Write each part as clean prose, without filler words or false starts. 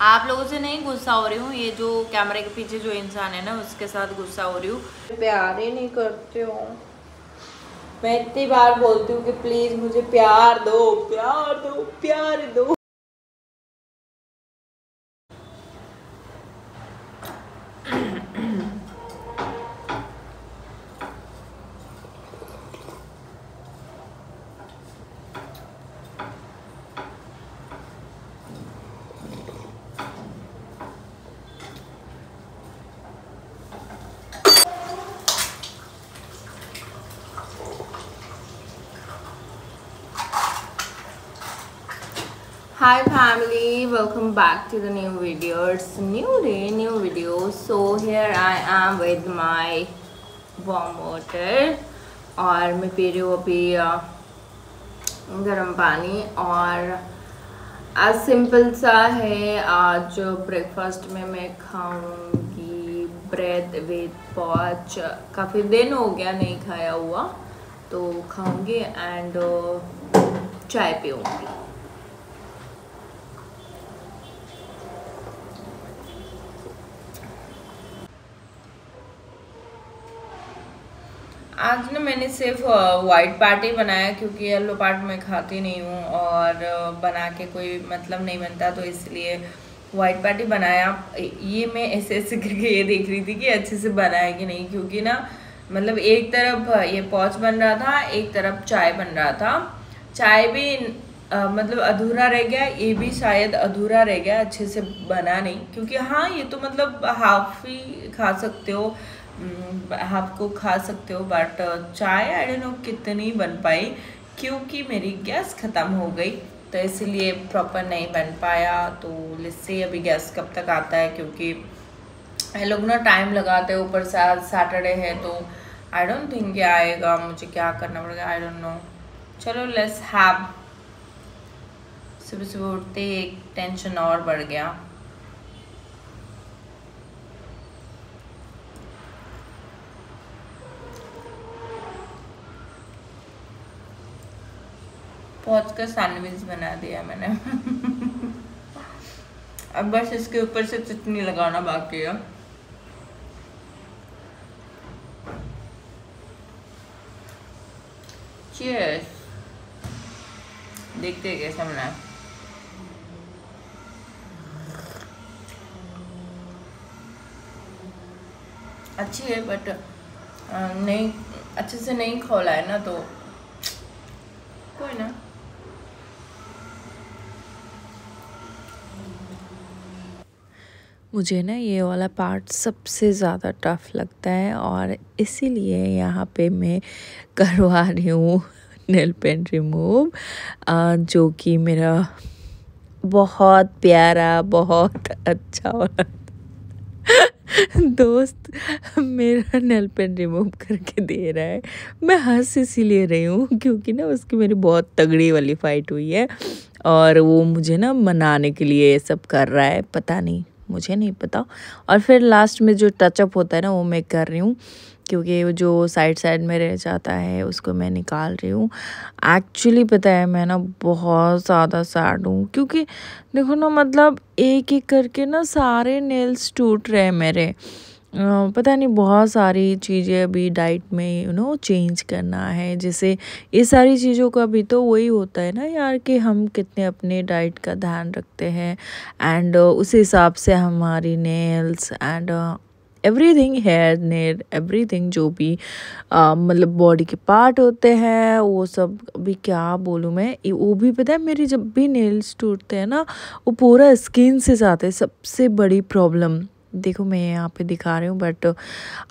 आप लोगों से नहीं गुस्सा हो रही हूँ, ये जो कैमरे के पीछे जो इंसान है ना उसके साथ गुस्सा हो रही हूँ। प्यार ही नहीं करते हो। मैं इतनी बार बोलती हूँ कि प्लीज मुझे प्यार दो, प्यार दो, प्यार दो। Hi family, welcome back to the new video. It's new day, new video. So here I am with my warm water और मैं पी रही हूँ अभी गर्म पानी। और आज सिंपल सा है। आज ब्रेकफास्ट में मैं खाऊंगी ब्रेड विद पॉच। काफ़ी दिन हो गया नहीं खाया हुआ, तो खाऊंगी एंड चाय पीऊँगी। आज ना मैंने सिर्फ वाइट पार्ट ही बनाया क्योंकि येलो पार्ट मैं खाती नहीं हूँ और बना के कोई मतलब नहीं बनता, तो इसलिए वाइट पार्ट ही बनाया। ये मैं ऐसे ऐसे करके ये देख रही थी कि अच्छे से बना है कि नहीं, क्योंकि ना मतलब एक तरफ ये पॉच बन रहा था, एक तरफ चाय बन रहा था। चाय भी मतलब अधूरा रह गया, ये भी शायद अधूरा रह गया, अच्छे से बना नहीं। क्योंकि हाँ ये तो मतलब हाफ ही खा सकते हो, हाफ को खा सकते हो, बट चाय आई डोंट नो कितनी बन पाई क्योंकि मेरी गैस ख़त्म हो गई, तो इसलिए प्रॉपर नहीं बन पाया। तो लेट्स सी अभी गैस कब तक आता है, क्योंकि ये लोग ना टाइम लगाते हैं, ऊपर से आज सैटरडे है तो आई डोंट थिंक ये आएगा। मुझे क्या करना पड़ेगा आई डोंट नो। चलो लेट्स हैव। सुबह सुबह उठते एक टेंशन और बढ़ गया। पहुंच कर सैंडविच बना दिया मैंने। अब बस इसके ऊपर से चटनी लगाना बाकी है। चीयर्स। देखते हैं कैसा बना। अच्छी है बट नहीं अच्छे से नहीं खोला है ना, तो कोई ना। मुझे ना ये वाला पार्ट सबसे ज़्यादा टफ लगता है और इसीलिए यहाँ पे मैं करवा रही हूँ नेल पेंट रिमूव, जो कि मेरा बहुत प्यारा बहुत अच्छा वाला दोस्त मेरा नेल पेंट रिमूव करके दे रहा है। मैं हंस इसीलिए रही हूँ क्योंकि ना उसकी मेरी बहुत तगड़ी वाली फाइट हुई है और वो मुझे ना मनाने के लिए ये सब कर रहा है, पता नहीं, मुझे नहीं पता। और फिर लास्ट में जो टचअप होता है ना वो मैं कर रही हूँ, क्योंकि वो जो साइड साइड में रह जाता है उसको मैं निकाल रही हूँ। एक्चुअली पता है मैं ना बहुत ज़्यादा सैड हूँ, क्योंकि देखो ना मतलब एक एक करके ना सारे नेल्स टूट रहे हैं मेरे। पता नहीं बहुत सारी चीज़ें अभी डाइट में चेंज करना है। जैसे ये सारी चीज़ों का भी तो वही होता है ना यार, कि हम कितने अपने डाइट का ध्यान रखते हैं एंड उस हिसाब से हमारी nails and everything, hair nail everything, जो भी मतलब बॉडी के पार्ट होते हैं वो सब। अभी क्या बोलूँ मैं, वो भी पता है मेरी जब भी नेल्स टूटते हैं ना वो पूरा स्किन से जाते हैं। सबसे बड़ी प्रॉब्लम देखो मैं यहाँ पे दिखा रही हूँ, बट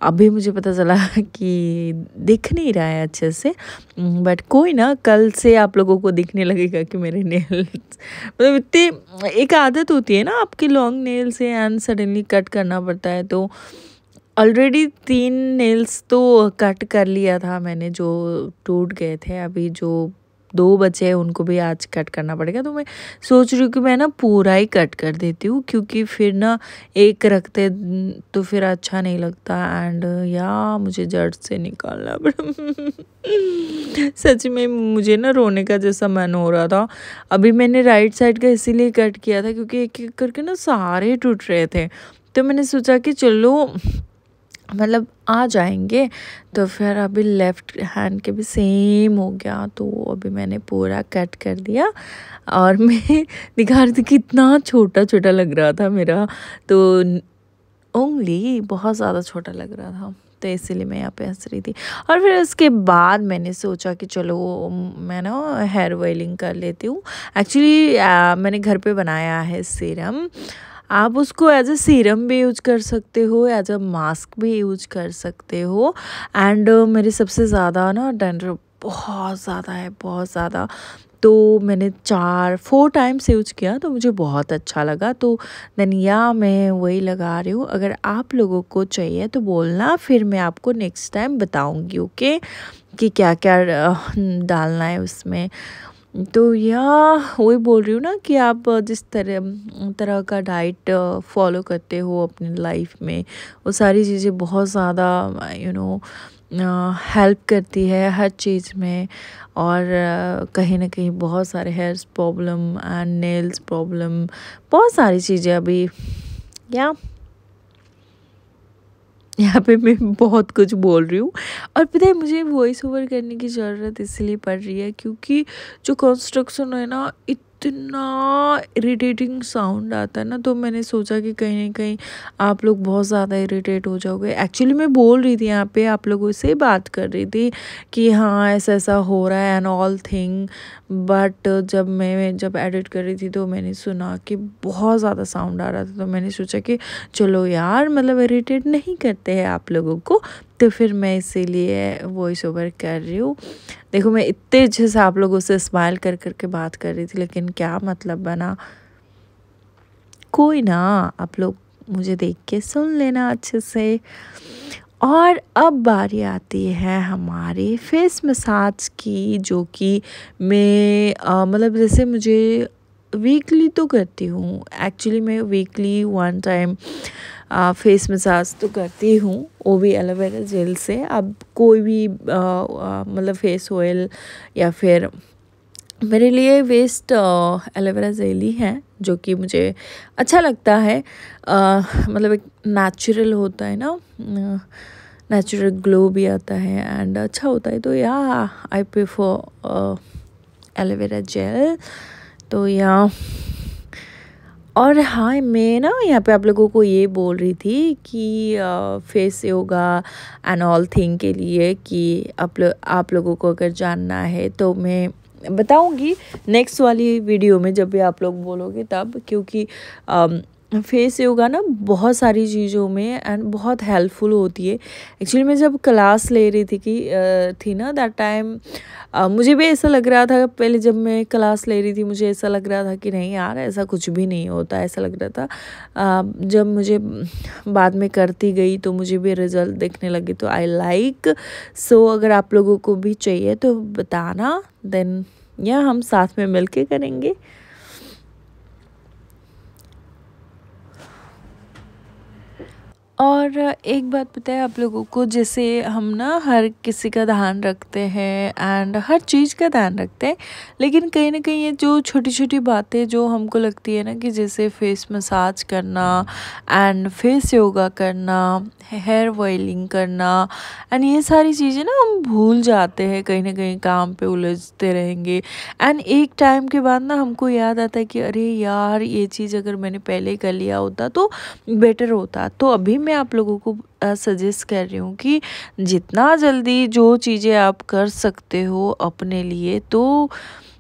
अभी मुझे पता चला कि दिख नहीं रहा है अच्छे से, बट कोई ना, कल से आप लोगों को दिखने लगेगा कि मेरे नेल्स मतलब इतने, एक आदत होती है ना आपकी लॉन्ग नेल से एंड सडनली कट करना पड़ता है। तो ऑलरेडी 3 नेल्स तो कट कर लिया था मैंने जो टूट गए थे। अभी जो 2 बचे हैं उनको भी आज कट करना पड़ेगा। तो मैं सोच रही हूँ कि मैं ना पूरा ही कट कर देती हूँ, क्योंकि फिर ना एक रखते तो फिर अच्छा नहीं लगता। एंड या मुझे जड़ से निकालना पड़ा। सच में मुझे ना रोने का जैसा मन हो रहा था। अभी मैंने राइट साइड का इसीलिए कट किया था क्योंकि एक एक करके ना सारे टूट रहे थे। तो मैंने सोचा कि चलो मतलब आ जाएंगे। तो फिर अभी लेफ़्ट हैंड के भी सेम हो गया, तो अभी मैंने पूरा कट कर दिया। और मैं दिखा रही थी कितना छोटा छोटा लग रहा था मेरा, तो उंगली बहुत ज़्यादा छोटा लग रहा था, तो इसीलिए मैं यहाँ पे हंस रही थी। और फिर उसके बाद मैंने सोचा कि चलो मैं ना हेयर ऑयलिंग कर लेती हूँ। एक्चुअली मैंने घर पे बनाया है सीरम। आप उसको एज अ सीरम भी यूज कर सकते हो, एज अ मास्क भी यूज कर सकते हो। एंड मेरे सबसे ज़्यादा ना डैंड्रफ बहुत ज़्यादा है, बहुत ज़्यादा। तो मैंने 4-4 टाइम्स यूज किया तो मुझे बहुत अच्छा लगा। तो देन या मैं वही लगा रही हूँ। अगर आप लोगों को चाहिए तो बोलना, फिर मैं आपको नेक्स्ट टाइम बताऊँगी, ओके, कि क्या क्या डालना है उसमें। तो या वही बोल रही हूँ ना कि आप जिस तरह का डाइट फॉलो करते हो अपनी लाइफ में, वो सारी चीज़ें बहुत ज़्यादा हेल्प करती है हर चीज़ में। और कहीं ना कहीं बहुत सारे hairs problem and nails problem, बहुत सारी चीज़ें अभी यहाँ पे मैं बहुत कुछ बोल रही हूँ। और पता है मुझे वॉइस ओवर करने की ज़रूरत इसलिए पड़ रही है क्योंकि जो कंस्ट्रक्शन है ना, इतना इरिटेटिंग साउंड आता है ना, तो मैंने सोचा कि कहीं ना कहीं आप लोग बहुत ज़्यादा इरिटेट हो जाओगे। एक्चुअली मैं बोल रही थी यहाँ पे आप लोगों से बात कर रही थी कि हाँ ऐसा ऐसा हो रहा है एंड ऑल थिंग, बट जब एडिट कर रही थी तो मैंने सुना कि बहुत ज़्यादा साउंड आ रहा था। तो मैंने सोचा कि चलो यार मतलब इरिटेट नहीं करते हैं आप लोगों को, तो फिर मैं इसीलिए वॉइस ओवर कर रही हूँ। देखो मैं इतने अच्छे से आप लोगों से स्माइल कर करके बात कर रही थी, लेकिन क्या मतलब बना। कोई ना, आप लोग मुझे देख के सुन लेना अच्छे से। और अब बारी आती है हमारे फेस मसाज की, जो कि मैं मतलब जैसे मुझे वीकली तो करती हूँ। एक्चुअली मैं वीकली 1 टाइम फेस मसाज तो करती हूँ, वो भी एलोवेरा जेल से। अब कोई भी मतलब फेस ऑयल या फिर मेरे लिए वेस्ट एलोवेरा जेल ही है, जो कि मुझे अच्छा लगता है। मतलब एक नेचुरल होता है ना, नेचुरल ग्लो भी आता है एंड अच्छा होता है। तो या आई प्रेफर एलोवेरा जेल। तो या और हाँ, मैं ना यहाँ पे आप लोगों को ये बोल रही थी कि face yoga and all thing के लिए कि आप लोगों को अगर जानना है तो मैं बताऊँगी नेक्स्ट वाली वीडियो में, जब भी आप लोग बोलोगे तब। क्योंकि फेस योगा ना बहुत सारी चीज़ों में एंड बहुत हेल्पफुल होती है। एक्चुअली मैं जब क्लास ले रही थी ना दैट टाइम मुझे भी ऐसा लग रहा था। पहले जब मैं क्लास ले रही थी मुझे ऐसा लग रहा था कि नहीं यार ऐसा कुछ भी नहीं होता, ऐसा लग रहा था। जब मुझे बाद में करती गई तो मुझे भी रिज़ल्ट देखने लगे, तो आई लाइक सो। अगर आप लोगों को भी चाहिए तो बताना, देन या हम साथ में मिलके करेंगे। और एक बात पता है आप लोगों को, जैसे हम ना हर किसी का ध्यान रखते हैं एंड हर चीज़ का ध्यान रखते हैं, लेकिन कहीं ना कहीं ये जो छोटी छोटी बातें जो हमको लगती है ना, कि जैसे फेस मसाज करना एंड फेस योगा करना, हेयर ऑयलिंग करना एंड ये सारी चीज़ें ना हम भूल जाते हैं, कहीं ना कहीं काम पे उलझते रहेंगे। एंड एक टाइम के बाद ना हमको याद आता है कि अरे यार ये चीज़ अगर मैंने पहले कर लिया होता तो बेटर होता। तो अभी मैं आप लोगों को सजेस्ट कर रही हूँ कि जितना जल्दी जो चीज़ें आप कर सकते हो अपने लिए तो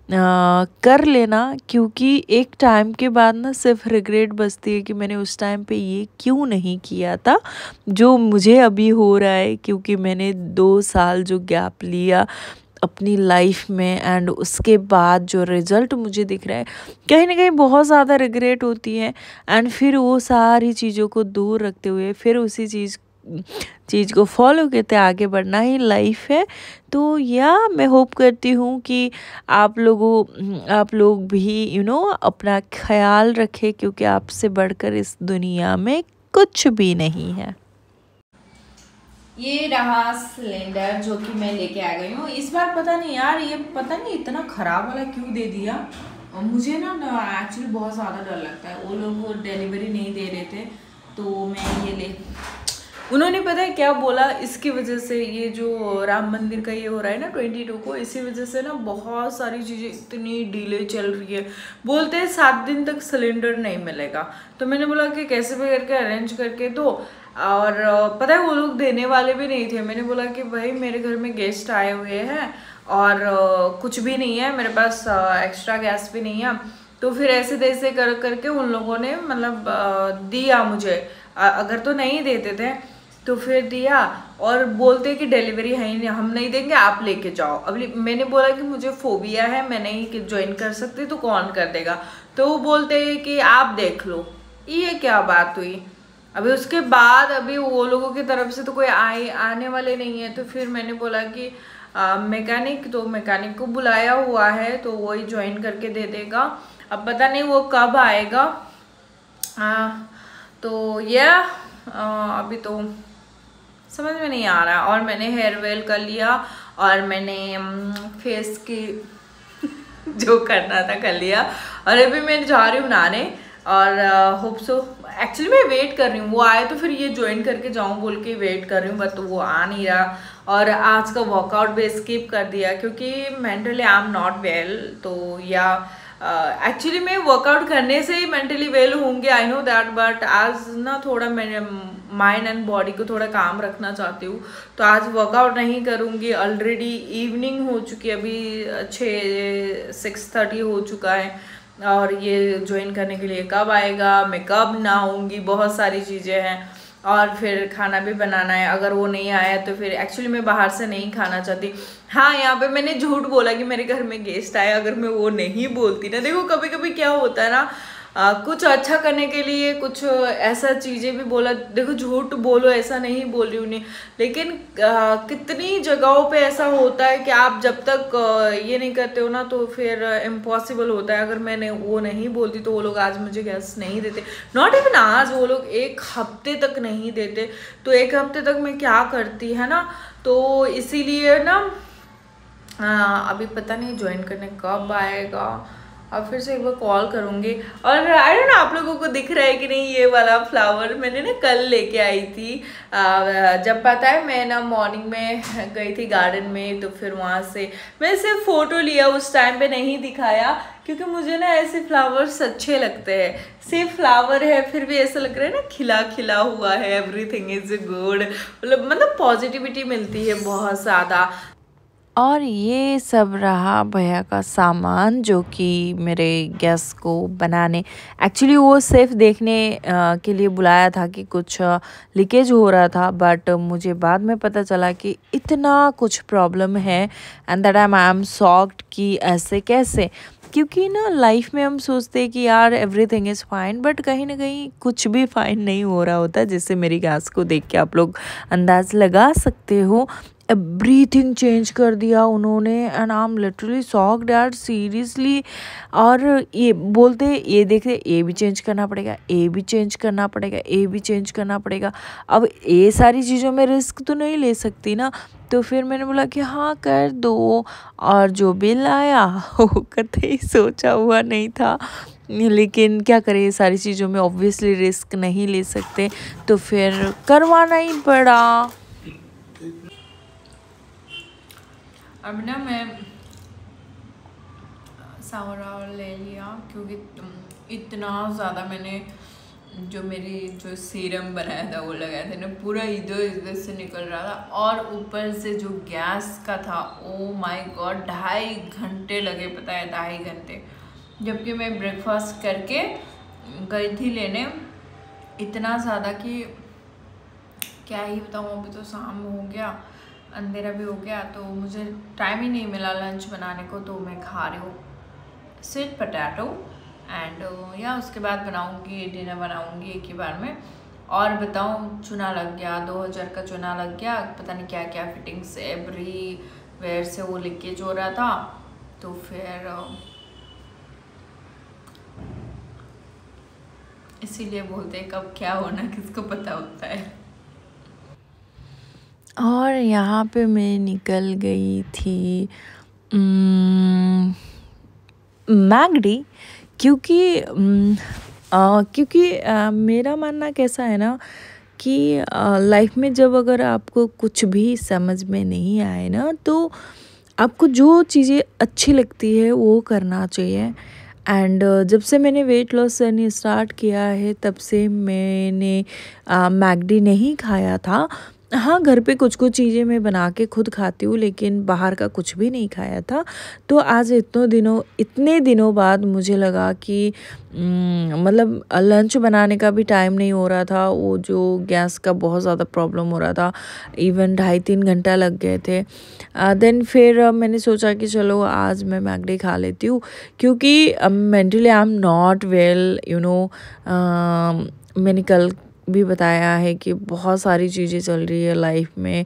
कर लेना, क्योंकि एक टाइम के बाद ना सिर्फ रिग्रेट बचती है कि मैंने उस टाइम पे ये क्यों नहीं किया था, जो मुझे अभी हो रहा है। क्योंकि मैंने 2 साल जो गैप लिया अपनी लाइफ में एंड उसके बाद जो रिज़ल्ट मुझे दिख रहा है, कहीं ना कहीं बहुत ज़्यादा रिग्रेट होती है। एंड फिर वो सारी चीज़ों को दूर रखते हुए फिर उसी चीज़ चीज़ को फॉलो करते आगे बढ़ना ही लाइफ है। तो या मैं होप करती हूँ कि आप लोग भी अपना ख्याल रखें, क्योंकि आपसे बढ़कर इस दुनिया में कुछ भी नहीं है। ये रहा सिलेंडर जो कि मैं लेके आ गई हूँ। इस बार पता नहीं यार, ये पता नहीं इतना ख़राब वाला क्यों दे दिया। और मुझे ना एक्चुअली बहुत ज़्यादा डर लगता है, वो लोग डिलीवरी नहीं दे रहे थे तो मैं ये ले, उन्होंने पता है क्या बोला, इसकी वजह से ये जो राम मंदिर का ये हो रहा है ना 22 को, इसी वजह से ना बहुत सारी चीज़ें इतनी डिले चल रही है। बोलते हैं 7 दिन तक सिलेंडर नहीं मिलेगा। तो मैंने बोला कि कैसे भी करके अरेंज करके दो। और पता है वो लोग देने वाले भी नहीं थे। मैंने बोला कि भाई मेरे घर में गेस्ट आए हुए हैं और कुछ भी नहीं है मेरे पास, एक्स्ट्रा गैस भी नहीं है। तो फिर ऐसे तैसे कर करके उन लोगों ने मतलब दिया मुझे। अगर तो नहीं देते थे तो फिर दिया, और बोलते कि डिलीवरी है ही नहीं, हम नहीं देंगे, आप लेके जाओ। अब मैंने बोला कि मुझे फोबिया है, मैं नहीं ज्वाइन कर सकती, तो कौन कर देगा। तो वो बोलते हैं कि आप देख लो। ये क्या बात हुई। अभी उसके बाद अभी वो लोगों की तरफ से तो कोई आने वाले नहीं है। तो फिर मैंने बोला कि मैकेनिक को बुलाया हुआ है तो वही ज्वाइन करके दे देगा। अब पता नहीं वो कब आएगा। तो अभी तो समझ में नहीं आ रहा। और मैंने हेयर वेल कर लिया और मैंने फेस की जो करना था कर लिया। और अभी मैं जा रही हूँ नहाने और होप सो, एक्चुअली मैं वेट कर रही हूँ वो आए तो फिर ये ज्वाइन करके जाऊँ बोल के वेट कर रही हूँ, बट वो आ नहीं रहा। और आज का वर्कआउट भी स्किप कर दिया क्योंकि mentally I am not well. तो या एक्चुअली मैं वर्कआउट करने से ही मेंटली वेल होंगे, आई नो दैट, बट आज ना थोड़ा मैंने माइंड एंड बॉडी को थोड़ा काम रखना चाहती हूँ तो आज वर्कआउट नहीं करूँगी। ऑलरेडी इवनिंग हो चुकी है, अभी 6:30 हो चुका है। और ये ज्वाइन करने के लिए कब आएगा, मैं कब नहाऊंगी, बहुत सारी चीज़ें हैं। और फिर खाना भी बनाना है। अगर वो नहीं आया तो फिर एक्चुअली मैं बाहर से नहीं खाना चाहती। हाँ, यहाँ पे मैंने झूठ बोला कि मेरे घर में गेस्ट आए। अगर मैं वो नहीं बोलती ना, देखो कभी कभी क्या होता है ना, कुछ अच्छा करने के लिए कुछ ऐसा चीज़ें भी बोला। देखो झूठ बोलो ऐसा नहीं बोल रही हूँ नहीं, लेकिन कितनी जगहों पे ऐसा होता है कि आप जब तक ये नहीं करते हो ना तो फिर इम्पॉसिबल होता है। अगर मैंने वो नहीं बोलती तो वो लोग आज मुझे गैस नहीं देते। नॉट इवन आज, वो लोग 1 हफ्ते तक नहीं देते। तो 1 हफ्ते तक मैं क्या करती है ना। तो इसीलिए ना अभी पता नहीं ज्वाइन करने कब आएगा। अब फिर से एक बार कॉल करूँगी। और आई डोंट नो आप लोगों को दिख रहा है कि नहीं, ये वाला फ्लावर मैंने ना कल लेके आई थी। जब पता है मैं ना मॉर्निंग में गई थी गार्डन में, तो फिर वहाँ से मैं सिर्फ फ़ोटो लिया, उस टाइम पे नहीं दिखाया क्योंकि मुझे ना ऐसे फ्लावर्स अच्छे लगते हैं। सिर्फ फ्लावर है फिर भी ऐसा लग रहा है ना खिला खिला हुआ है, एवरीथिंग इज़ गुड, मतलब पॉजिटिविटी मिलती है बहुत ज़्यादा। और ये सब रहा भैया का सामान जो कि मेरे गैस को बनाने, एक्चुअली वो सिर्फ देखने के लिए बुलाया था कि कुछ लीकेज हो रहा था। बट मुझे बाद में पता चला कि इतना कुछ प्रॉब्लम है। And that I am shocked कि ऐसे कैसे, क्योंकि ना लाइफ में हम सोचते हैं कि यार एवरीथिंग इज़ फाइन, बट कहीं ना कहीं कुछ भी फाइन नहीं हो रहा होता। जिससे मेरी गैस को देख के आप लोग अंदाज़ लगा सकते हो। एवरीथिंग चेंज कर दिया उन्होंने and I am literally shocked यार, सीरियसली। और ये बोलते ये देखते ये भी चेंज करना पड़ेगा, ये भी चेंज करना पड़ेगा, ये भी चेंज करना पड़ेगा। अब ये सारी चीज़ों में रिस्क तो नहीं ले सकती ना। तो फिर मैंने बोला कि हाँ कर दो। और जो बिल आया वो कतई सोचा हुआ नहीं था, लेकिन क्या करें, ये सारी चीज़ों में ऑब्वियसली रिस्क नहीं ले सकते, तो फिर करवाना ही पड़ा। अब ना मैं सावर ले लिया क्योंकि इतना ज़्यादा मैंने जो मेरी जो सीरम बनाया था वो लगाया था ना, पूरा इधर इधर से निकल रहा था। और ऊपर से जो गैस का था, ओ माय गॉड, 2.5 घंटे लगे, पता है 2.5 घंटे। जबकि मैं ब्रेकफास्ट करके गई थी लेने, इतना ज़्यादा कि क्या ही बताऊँ। अभी तो शाम हो गया, अंधेरा भी हो गया, तो मुझे टाइम ही नहीं मिला लंच बनाने को। तो मैं खा रही हूँ स्वीट पोटैटो एंड या उसके बाद बनाऊँगी डिनर, बनाऊँगी एक ही बार में। और बताऊँ, चुना लग गया, 2000 का चुना लग गया, पता नहीं क्या क्या फिटिंग्स एवरी वेयर से वो लीकेज हो रहा था। तो फिर इसीलिए बोलते हैं कब क्या होना किसको पता होता है। और यहाँ पे मैं निकल गई थी मैगडी, क्योंकि मेरा मानना कैसा है ना कि लाइफ में जब अगर आपको कुछ भी समझ में नहीं आए ना, तो आपको जो चीज़ें अच्छी लगती है वो करना चाहिए। एंड जब से मैंने वेट लॉस जर्नी स्टार्ट किया है तब से मैंने मैगडी नहीं खाया था। हाँ, घर पे कुछ कुछ चीज़ें मैं बना के खुद खाती हूँ, लेकिन बाहर का कुछ भी नहीं खाया था। तो आज इतने दिनों बाद मुझे लगा कि मतलब लंच बनाने का भी टाइम नहीं हो रहा था, वो जो गैस का बहुत ज़्यादा प्रॉब्लम हो रहा था, इवन 2.5-3 घंटा लग गए थे। देन फिर मैंने सोचा कि चलो आज मैं मैगडी खा लेती हूँ, क्योंकि mentally I am not well, मैंने कल भी बताया है कि बहुत सारी चीज़ें चल रही है लाइफ में।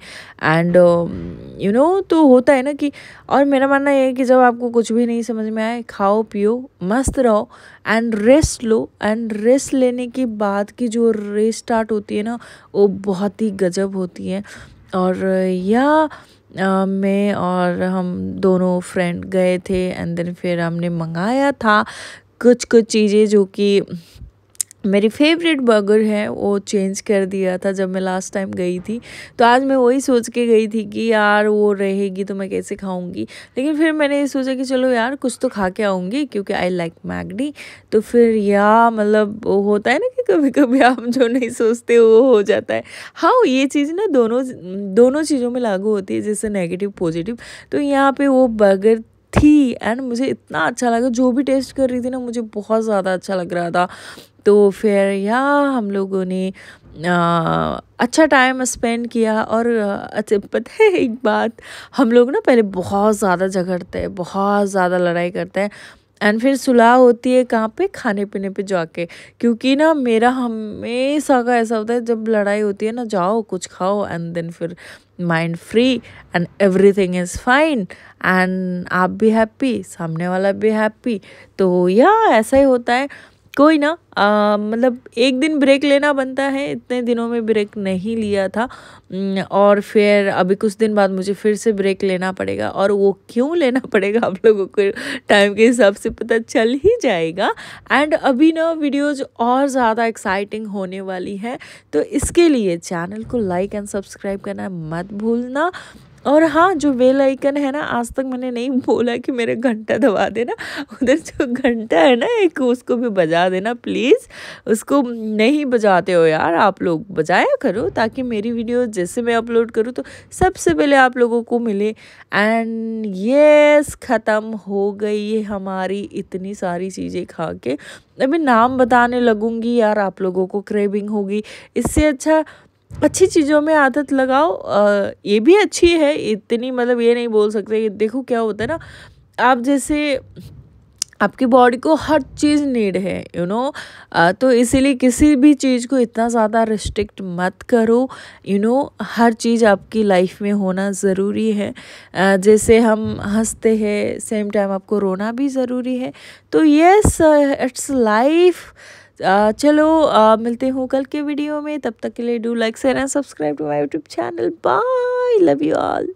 एंड तो होता है ना कि, और मेरा मानना ये है कि जब आपको कुछ भी नहीं समझ में आए, खाओ पियो मस्त रहो and rest low. And rest लेने के बाद की जो रेस्ट स्टार्ट होती है ना, वो बहुत ही गजब होती है। और मैं और हम दोनों फ्रेंड गए थे एंड देन फिर हमने मंगाया था कुछ चीज़ें जो कि मेरी फेवरेट बर्गर है वो चेंज कर दिया था जब मैं लास्ट टाइम गई थी। तो आज मैं वही सोच के गई थी कि यार वो रहेगी तो मैं कैसे खाऊंगी, लेकिन फिर मैंने ये सोचा कि चलो यार कुछ तो खा के आऊँगी, क्योंकि आई लाइक मैगडी। तो फिर मतलब वो होता है ना कि कभी कभी आप जो नहीं सोचते वो हो जाता है। हाँ, ये चीज़ ना दोनों चीज़ों में लागू होती है, जैसे नेगेटिव पॉजिटिव। तो यहाँ पे वो बर्गर थी एंड मुझे इतना अच्छा लगा, जो भी टेस्ट कर रही थी ना मुझे बहुत ज़्यादा अच्छा लग रहा था। तो फिर हम लोगों ने अच्छा टाइम स्पेंड किया। और अच्छा, पता है एक बात, हम लोग ना पहले बहुत ज़्यादा झगड़ते हैं, बहुत ज़्यादा लड़ाई करते हैं एंड फिर सुलह होती है कहाँ पे, खाने पीने पे जाके। क्योंकि ना मेरा हमेशा का ऐसा होता है, जब लड़ाई होती है ना, जाओ कुछ खाओ एंड देन फिर mind free and everything is fine and आप भी हैप्पी, सामने वाला भी हैप्पी। तो ऐसा ही होता है। कोई ना मतलब एक दिन ब्रेक लेना बनता है, इतने दिनों में ब्रेक नहीं लिया था। और फिर अभी कुछ दिन बाद मुझे फिर से ब्रेक लेना पड़ेगा, और वो क्यों लेना पड़ेगा आप लोगों को टाइम के हिसाब से पता चल ही जाएगा। एंड अभी ना वीडियोज और ज़्यादा एक्साइटिंग होने वाली है, तो इसके लिए चैनल को लाइक एंड सब्सक्राइब करना मत भूलना। और हाँ, जो बेल आइकन है ना, आज तक मैंने नहीं बोला कि मेरे घंटा दबा देना, उधर जो घंटा है ना एक, उसको भी बजा देना प्लीज़। उसको नहीं बजाते हो यार आप लोग, बजाया करो ताकि मेरी वीडियो जैसे मैं अपलोड करूँ तो सबसे पहले आप लोगों को मिले। एंड यस, ख़त्म हो गई है हमारी इतनी सारी चीज़ें खा के। अभी नाम बताने लगूंगी यार, आप लोगों को क्रेविंग होगी। इससे अच्छा अच्छी चीज़ों में आदत लगाओ। ये भी अच्छी है इतनी, मतलब ये नहीं बोल सकते। देखो क्या होता है ना, आप जैसे आपकी बॉडी को हर चीज़ नीड है तो इसीलिए किसी भी चीज़ को इतना ज़्यादा रिस्ट्रिक्ट मत करो। हर चीज़ आपकी लाइफ में होना ज़रूरी है। जैसे हम हंसते हैं, सेम टाइम आपको रोना भी ज़रूरी है। तो यस, इट्स लाइफ। चलो मिलते हूँ कल के वीडियो में, तब तक के लिए do like share and subscribe to my YouTube channel. Bye, love you all.